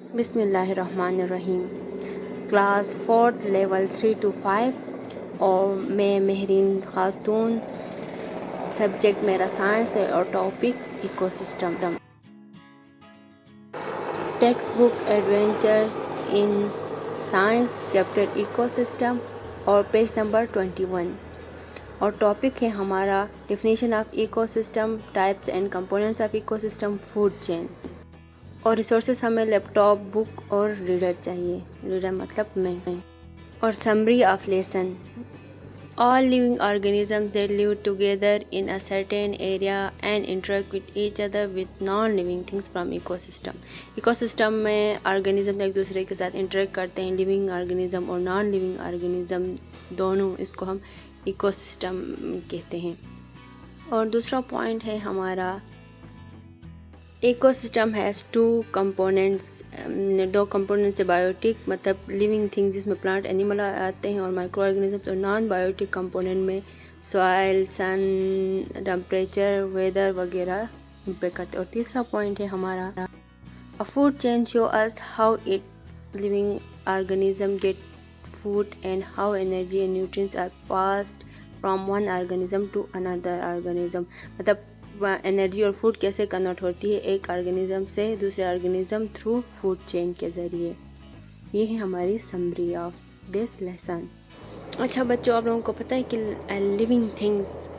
बिस्मिल्लाहिर्रहमानिर्रहीम। Class 4th level 3 to 5 और मैं महरीन खातून। सब्जेक्ट मेरा साइंस है और topic ecosystem. Text book adventures in science chapter ecosystem और पेज नंबर 21 और टॉपिक है हमारा definition of ecosystem, types and components of ecosystem, food chain. और रिसोर्सेज हमें लैपटॉप, बुक और रीडर चाहिए। रीडर मतलब मैं। और summary of lesson. All living organisms that live together in a certain area and interact with each other with non-living things from ecosystem. Ecosystem में organism एक दूसरे के साथ interact करते हैं, living organism और non-living organism दोनों, इसको हम ecosystem कहते हैं। और दूसरा पॉइंट है हमारा इकोसिस्टम हैज़ 2 कंपोनेंट्स। 2 कंपोनेंट्स है बायोटिक मतलब लिविंग थिंग्स जिसमें प्लांट एनिमल आते हैं और माइक्रो ऑर्गेनिजम्स, और नॉन बायोटिक कंपोनेंट में सॉइल, सन, टेम्परेचर, वेदर वगैरह इम्पेक्ट करते हैं। और तीसरा पॉइंट है हमारा a food chain show us how it living organism get food and how energy and nutrients are passed from one organism to another organism. मतलब energy और food कैसे कन्वर्ट होती है एक ऑर्गेनिज्म से दूसरे ऑर्गेनिज्म थ्रू फूड चेन के ज़रिए। ये है हमारी समरी ऑफ दिस लेसन। अच्छा बच्चों, आप लोगों को पता है कि लिविंग थिंग्स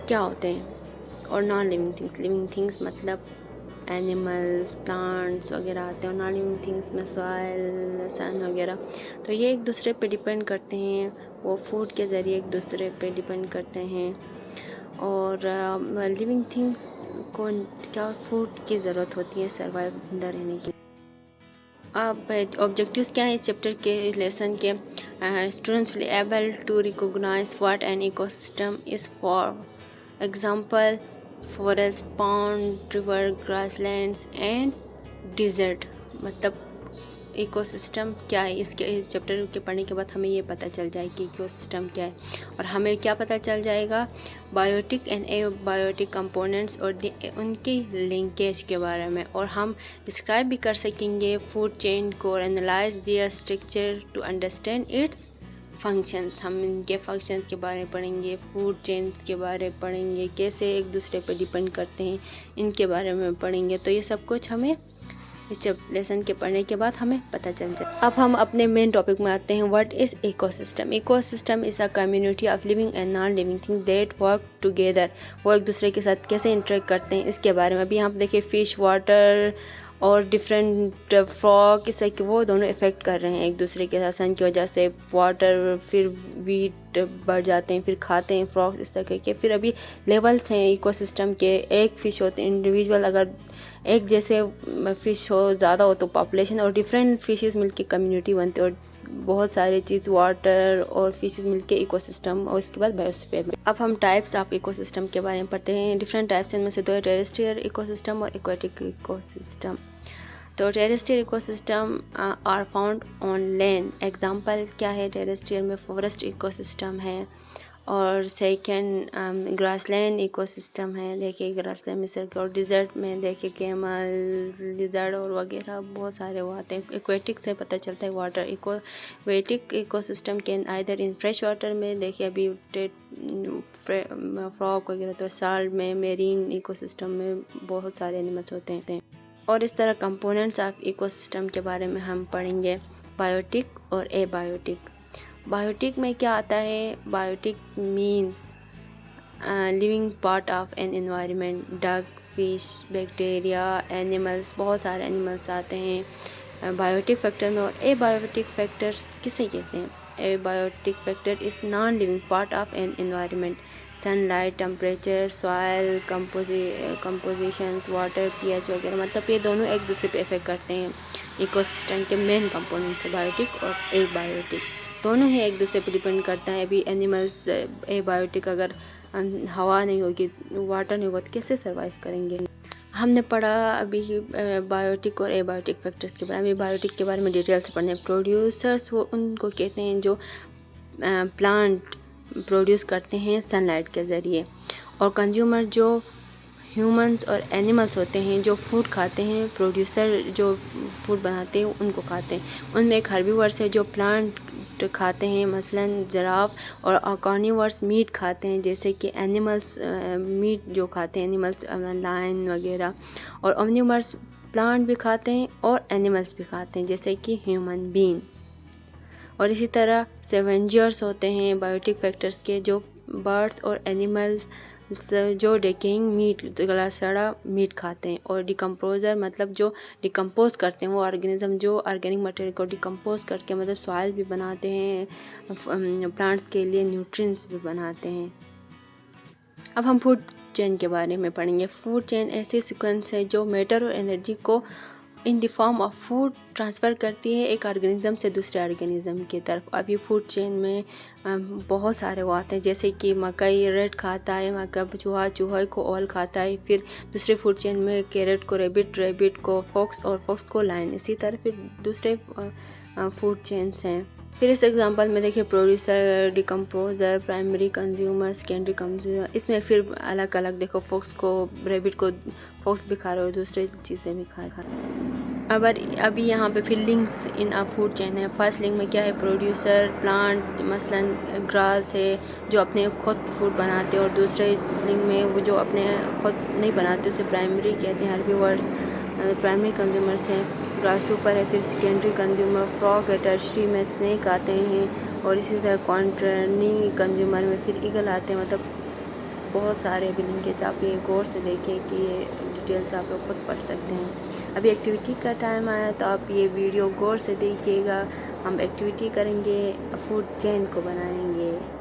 क्या होते हैं और non living things. Living things मतलब एनिमल्स, प्लांट्स वगैरह आते हैं और नॉन लिविंग थिंग्स में सॉइल, सन वगैरह। तो ये एक दूसरे पे डिपेंड करते हैं, वो फूड के ज़रिए एक दूसरे पे डिपेंड करते हैं। और लिविंग थिंग्स को क्या फूड की ज़रूरत होती है सर्वाइव, ज़िंदा रहने की। अब ऑब्जेक्टिव्स क्या है इस चैप्टर के, इस लेसन के? Students will able to recognize what an ecosystem is for example forest, pond, river, grasslands and desert. मतलब इकोसिस्टम क्या है, इसके इस चैप्टर के पढ़ने के बाद हमें ये पता चल जाए कि इकोसिस्टम क्या है। और हमें क्या पता चल जाएगा, बायोटिक एंड एबायोटिक कंपोनेंट्स और उनकी लिंकेज के बारे में। और हम डिस्क्राइब भी कर सकेंगे फूड चेन को, analyze their structure to understand its functions. हम इनके फंक्शंस के बारे में पढ़ेंगे, फूड चेन्स के बारे में पढ़ेंगे, कैसे एक दूसरे पर डिपेंड करते हैं इनके बारे में पढ़ेंगे। तो ये सब कुछ हमें इस लेसन के पढ़ने के बाद हमें पता चल जाए। अब हम अपने मेन टॉपिक में आते हैं। What is ecosystem? Ecosystem is a community of living and non living things that work together. वो एक दूसरे के साथ कैसे इंटरेक्ट करते हैं इसके बारे में। अभी यहाँ पे देखिए फिश, वाटर और डिफरेंट फ्रॉग, इससे कि वो दोनों इफ़ेक्ट कर रहे हैं एक दूसरे के साथ। सन की वजह से वाटर, फिर वीट बढ़ जाते हैं, फिर खाते हैं फ्रॉग, इस तरह के। फिर अभी लेवल्स हैं इकोसिस्टम के। एक फ़िश होते हैं इंडिविजुअल, अगर एक जैसे फ़िश हो, ज़्यादा हो तो पॉपुलेशन, और डिफरेंट फिशेस मिलके कम्युनिटी बनते हैं और बहुत सारे चीज़, वाटर और फिशेस मिलके इकोसिस्टम, और इसके बाद बायोस्फीयर में। अब हम टाइप्स ऑफ इकोसिस्टम के बारे में पढ़ते हैं। डिफरेंट टाइप्स इनमें से 2 है, टेरेस्ट्रियल इकोसिस्टम और एक्वेटिक इकोसिस्टम। तो terrestrial ecosystem are found on land. Example क्या है टेरेस्ट्रियल में? फॉरेस्ट इकोसिस्टम है। और सेकेंड ग्रासलैंड इकोसिस्टम है, देखिए ग्रासलैंड में सर्कल। और डिज़र्ट में देखिए कैमल, लिजर्ड और वगैरह बहुत सारे वो आते हैं। एक्वेटिक से पता चलता है वाटर। एक्वेटिक इकोसिस्टम के आइदर इन फ्रेश वाटर में, देखिए अभी फ्रॉग वगैरह, तो साल्ट में, मेरीन इकोसिस्टम में बहुत सारे एनिमल्स होते हैं। और इस तरह कंपोनेंट्स ऑफ इकोसिस्टम के बारे में हम पढ़ेंगे, बायोटिक और एबायोटिक। बायोटिक में क्या आता है? Biotic means living part of an environment. Dog, fish, bacteria, animals, बहुत सारे एनिमल्स आते हैं बायोटिक फैक्टर में। और एबायोटिक फैक्टर्स किसे कहते हैं? Abiotic factor is non living part of an environment. Sunlight, temperature, soil compositions, water, pH वगैरह। मतलब ये दोनों एक दूसरे पे इफेक्ट करते हैं। इकोसिस्टम के मेन कंपोनेंट्स है बायोटिक और एबायोटिक, दोनों ही एक दूसरे पे डिपेंड करता है। अभी एनिमल्स एबायोटिक, अगर हवा नहीं होगी, वाटर नहीं होगा तो कैसे सर्वाइव करेंगे? हमने पढ़ा अभी बायोटिक और एबायोटिक फैक्टर्स के बारे में। बायोटिक के बारे में डिटेल से पढ़ने। प्रोड्यूसर्स वो उनको कहते हैं जो प्लांट प्रोड्यूस करते हैं सनलाइट के ज़रिए। और कंज्यूमर जो ह्यूमंस और एनिमल्स होते हैं जो फूड खाते हैं, प्रोड्यूसर जो फूड बनाते हैं उनको खाते हैं। उनमें एक हर्बीवर्स है जो प्लांट खाते हैं, मसलन जिराफ, और कार्निवर्स मीट खाते हैं, जैसे कि एनिमल्स मीट जो खाते हैं एनिमल्स लायन वगैरह, और ओमनिवर्स प्लांट भी खाते हैं और एनिमल्स भी खाते हैं, जैसे कि ह्यूमन बीइंग। और इसी तरह सेवेंजर्स होते हैं बायोटिक फैक्टर्स के, जो बर्ड्स और एनिमल्स जो डेकेइंग मीट, गला सड़ा मीट खाते हैं, और डिकम्पोजर मतलब जो डिकम्पोज करते हैं, वो ऑर्गेनिज्म जो ऑर्गेनिक मटेरियल को डिकम्पोज करके मतलब सॉइल भी बनाते हैं, प्लांट्स के लिए न्यूट्रिएंट्स भी बनाते हैं। अब हम फूड चेन के बारे में पढ़ेंगे। फूड चेन ऐसी सीक्वेंस है जो मैटर और एनर्जी को in the form of food transfer करती है एक ऑर्गेनिज्म से दूसरे ऑर्गेनिज्म की तरफ। अब ये फूड चेन में बहुत सारे वो आते हैं, जैसे कि मकई रेट खाता है, मक्का चूहा को ओल खाता है, फिर दूसरे फूड चेन में कैरेट को रेबिट, रेबिट को फॉक्स और फॉक्स को लायन। इसी तरह फिर दूसरे फूड चेन्स हैं। फिर इस एग्जांपल में देखिए producer, decomposer, primary consumer, secondary consumer. इसमें फिर अलग अलग देखो, फॉक्स को रेबिट को फॉक्स भी खा रहे हो, दूसरे चीज़ें भी खा रहे हो। अभी यहाँ पे फिर links in a food chain है। फर्स्ट लिंक में क्या है, प्रोड्यूसर प्लांट मसलन ग्रास है जो अपने खुद फूड बनाते हैं, और दूसरे लिंक में वो जो अपने खुद नहीं बनाते उसे प्राइमरी कहते हैं, हर्बीवर्स प्राइमरी कंज्यूमर्स हैं। ग्रास ऊपर है, फिर सेकेंडरी कंज्यूमर फ्रॉग है, टर्शरी में स्नेक आते हैं, और इसी तरह क्वांटरनी कंज्यूमर में फिर ईगल आते हैं। मतलब बहुत सारे भी लिंकेज, आप ये गौर से देखें कि ये डिटेल्स आप लोग खुद पढ़ सकते हैं। अभी एक्टिविटी का टाइम आया तो आप ये वीडियो गौर से देखिएगा। हम एक्टिविटी करेंगे, फूड चेन को बनाएंगे।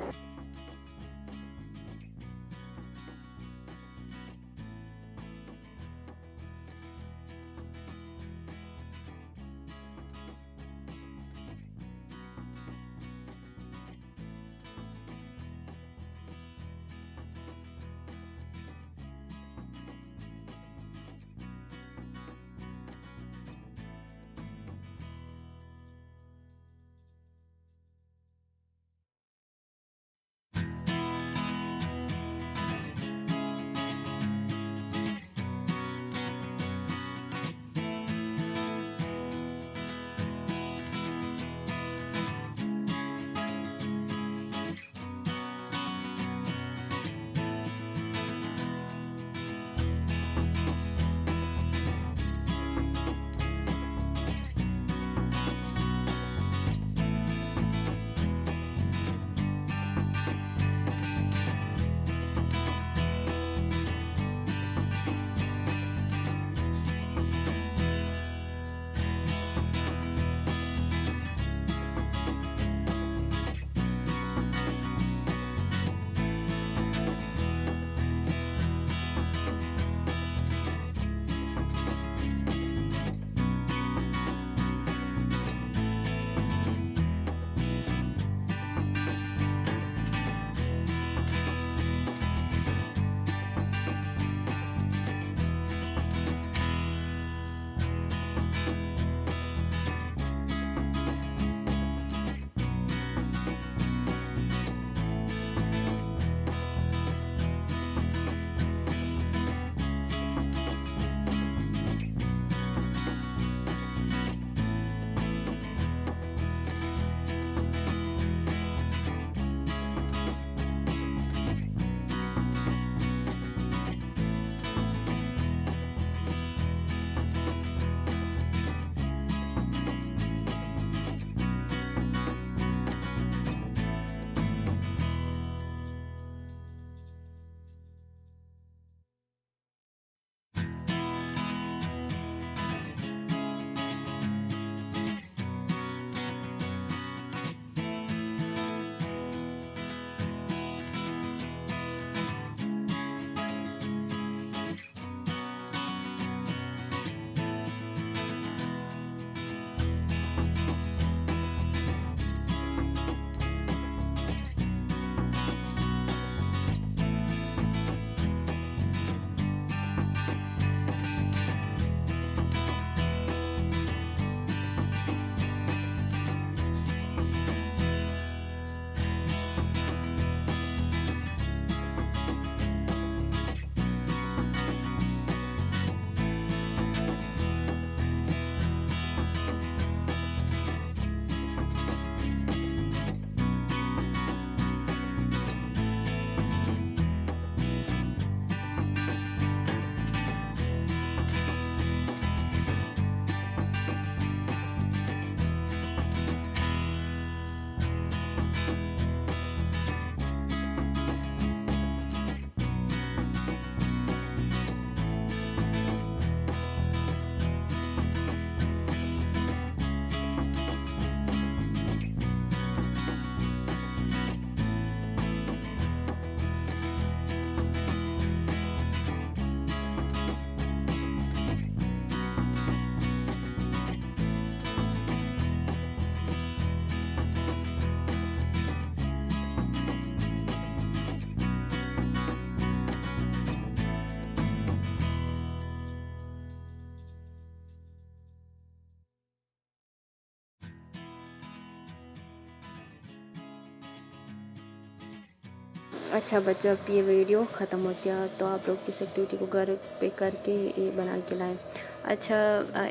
अच्छा बच्चों, अब ये वीडियो ख़त्म होती है तो आप लोग इस एक्टिविटी को घर पे करके ये बना के लाएं। अच्छा,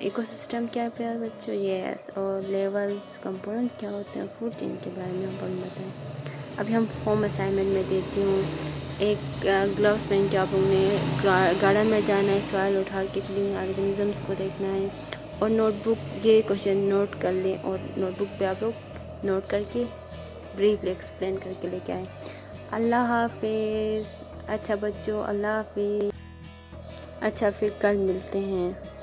इकोसिस्टम क्या है प्यार बच्चों? यस। और लेवल्स कंपोनेंट्स क्या होते हैं? फूड चेन के बारे में हम बताएं। अभी हम होम असाइनमेंट में देती हूँ। एक ग्लव्स पहन के आप लोगों ने गार्डन में जाना है, सॉइल उठा के लिविंग ऑर्गेनिजम्स को देखना है और नोटबुक ये क्वेश्चन नोट कर लें और नोटबुक पे आप लोग नोट करके ब्रीफली एक्सप्लेन करके लेके आए। अल्लाह हाफिज़। अच्छा बच्चों, अल्लाह हाफिज़। अच्छा फिर कल मिलते हैं।